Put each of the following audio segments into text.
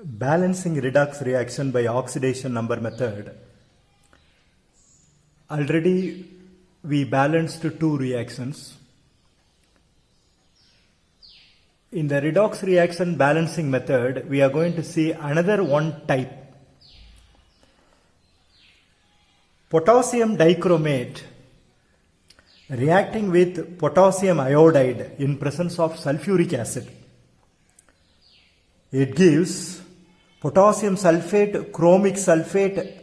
balancing redox reaction by oxidation number method. Already we balanced two reactions. In the redox reaction balancing method, we are going to see another one type. Potassium dichromate reacting with potassium iodide in presence of sulfuric acid. It gives potassium sulfate, chromic sulfate,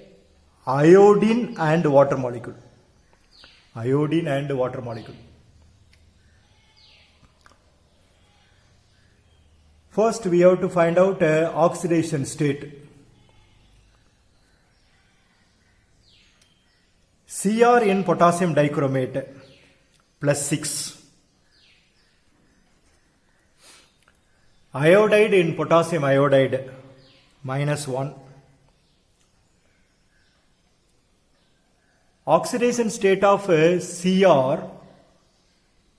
iodine and water molecule. Iodine and water molecule. First we have to find out oxidation state. Cr in potassium dichromate plus 6. Iodide in potassium iodide minus 1. Oxidation state of Cr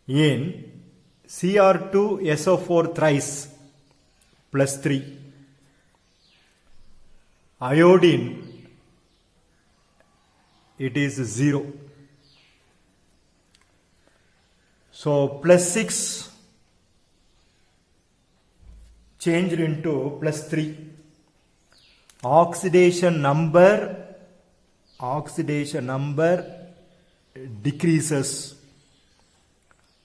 in Cr2SO4 thrice plus 3. Iodine, it is 0. So plus 6 changed into plus 3. Oxidation number decreases.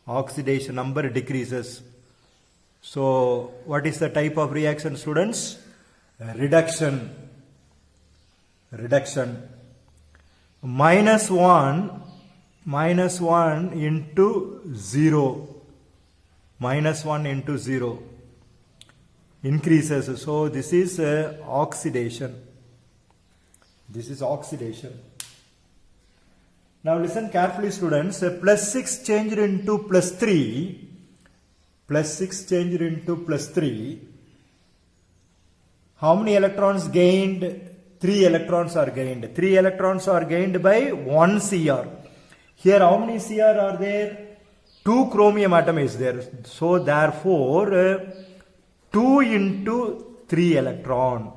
Oxidation number decreases. So what is the type of reaction, students? Reduction. Minus 1 into 0. Minus 1 into 0 increases. So this is oxidation. This is oxidation. Now listen carefully, students. Plus 6 changed into plus 3. Plus 6 changed into plus 3. How many electrons gained? 3 electrons are gained. 3 electrons are gained by 1 Cr. Here how many Cr are there? 2 chromium atom is there. So therefore 2 into 3 electron.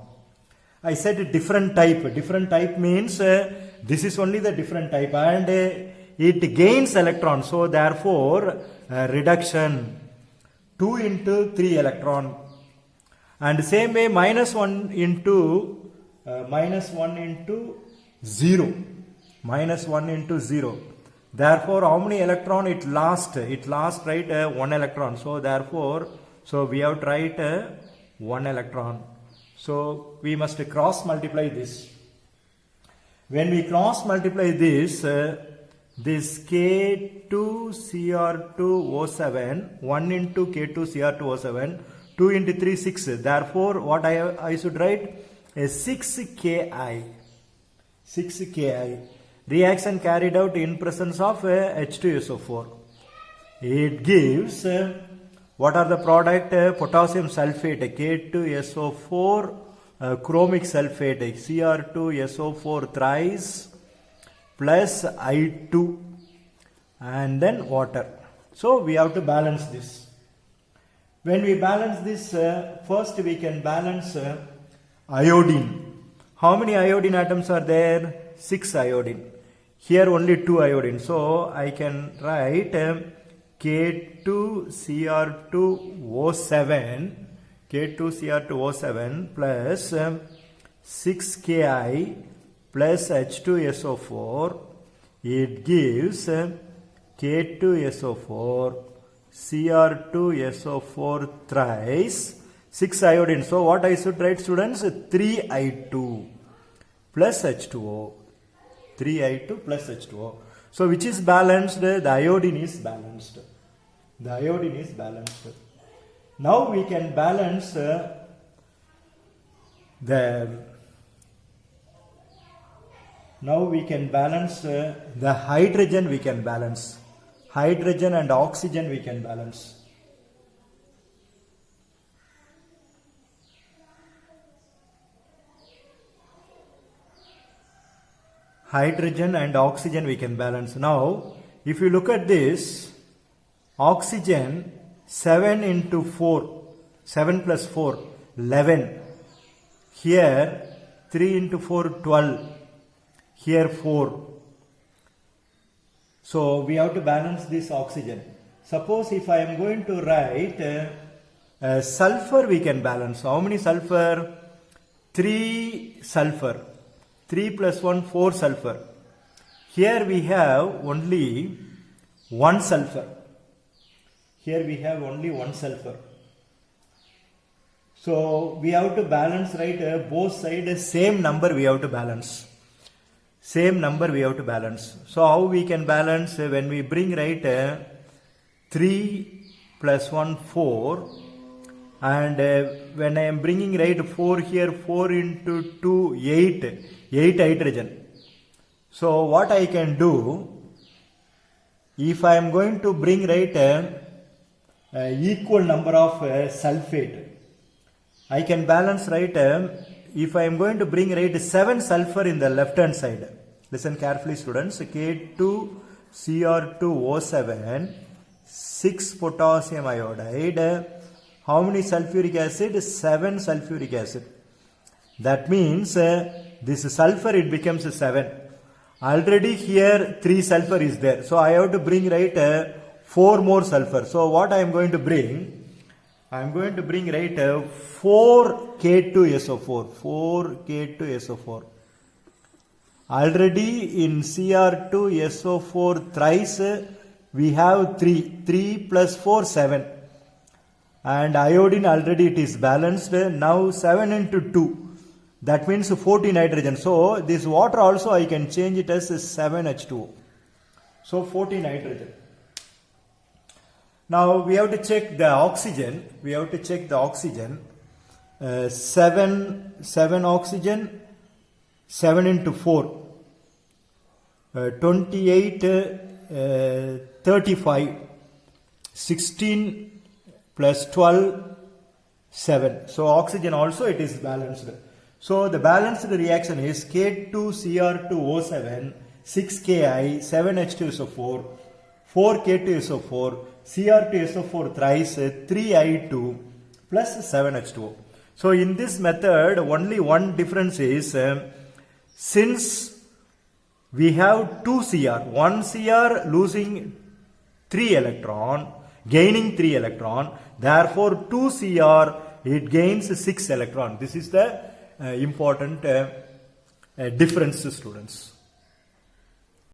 I said different type. Different type means this is only the different type and it gains electrons. So therefore reduction. 2 into 3 electron. And same way minus 1 into 0. Minus 1 into 0. Therefore how many electron it lost? It lost, right, 1 electron. So therefore, so we have to write 1 electron. So we must cross multiply this. When we cross multiply this, this K2Cr2O7, 1 into K2Cr2O7, 2 into 3, 6. Therefore, what I should write? A 6Ki. 6Ki. Reaction carried out in presence of H2SO4. It gives, what are the product? Potassium sulfate, K2SO4, chromic sulfate, Cr2SO4 thrice, plus I2 and then water. So we have to balance this. When we balance this, first we can balance iodine. How many iodine atoms are there? 6 iodine. Here only 2 iodine. So I can write K2Cr2O7 plus 6Ki plus H2SO4. It gives K2SO4, Cr2SO4 thrice, 6 iodine. So what I should write, students? 3I2 plus H2O. 3I2 plus H2O. So which is balanced? The iodine is balanced. The iodine is balanced. Now we can balance the hydrogen we can balance. Hydrogen and oxygen we can balance. Hydrogen and oxygen we can balance. Now, if you look at this, oxygen 7 into 4, 7 plus 4, 11. Here 3 into 4, 12. Here 4. So we have to balance this oxygen. Suppose if I am going to write sulfur, we can balance. How many sulfur? 3 sulfur. 3 plus 1, 4 sulfur. Here we have only 1 sulfur. Here we have only 1 sulfur. So we have to balance, right? Both sides same number we have to balance. Same number we have to balance. So how we can balance? When we bring, right, 3 plus 1, 4. And when I am bringing, right, 4 here, 4 into 2, 8 hydrogen. So what I can do, if I am going to bring, right, equal number of sulfate, I can balance, right, if I am going to bring, right, 7 sulfur in the left hand side. Listen carefully, students. K2Cr2O7, 6 potassium iodide. How many sulfuric acid? 7 sulfuric acid. That means this sulfur, it becomes 7. Already here 3 sulfur is there. So I have to bring, right, 4 more sulfur. So what I am going to bring? I am going to bring, right, 4 K2SO4. 4 K2SO4. Already in Cr2SO4 thrice we have 3. 3 plus 4, 7. And iodine already it is balanced. Now 7 into 2. That means 14 hydrogen. So this water also I can change it as 7H2O. So 14 hydrogen. Now we have to check the oxygen. We have to check the oxygen. 7 oxygen. 7 into 4. 28, 35. 16 plus 12, 7. So oxygen also it is balanced. So the balanced reaction is K2Cr2O7, 6Ki, 7H2SO4, 4K2SO4, Cr2SO4 thrice, 3I2 plus 7H2O. So in this method, only one difference is, since we have 2 Cr, 1 Cr losing 3 electron, gaining 3 electron, therefore 2 Cr, it gains 6 electron. This is the important difference, students.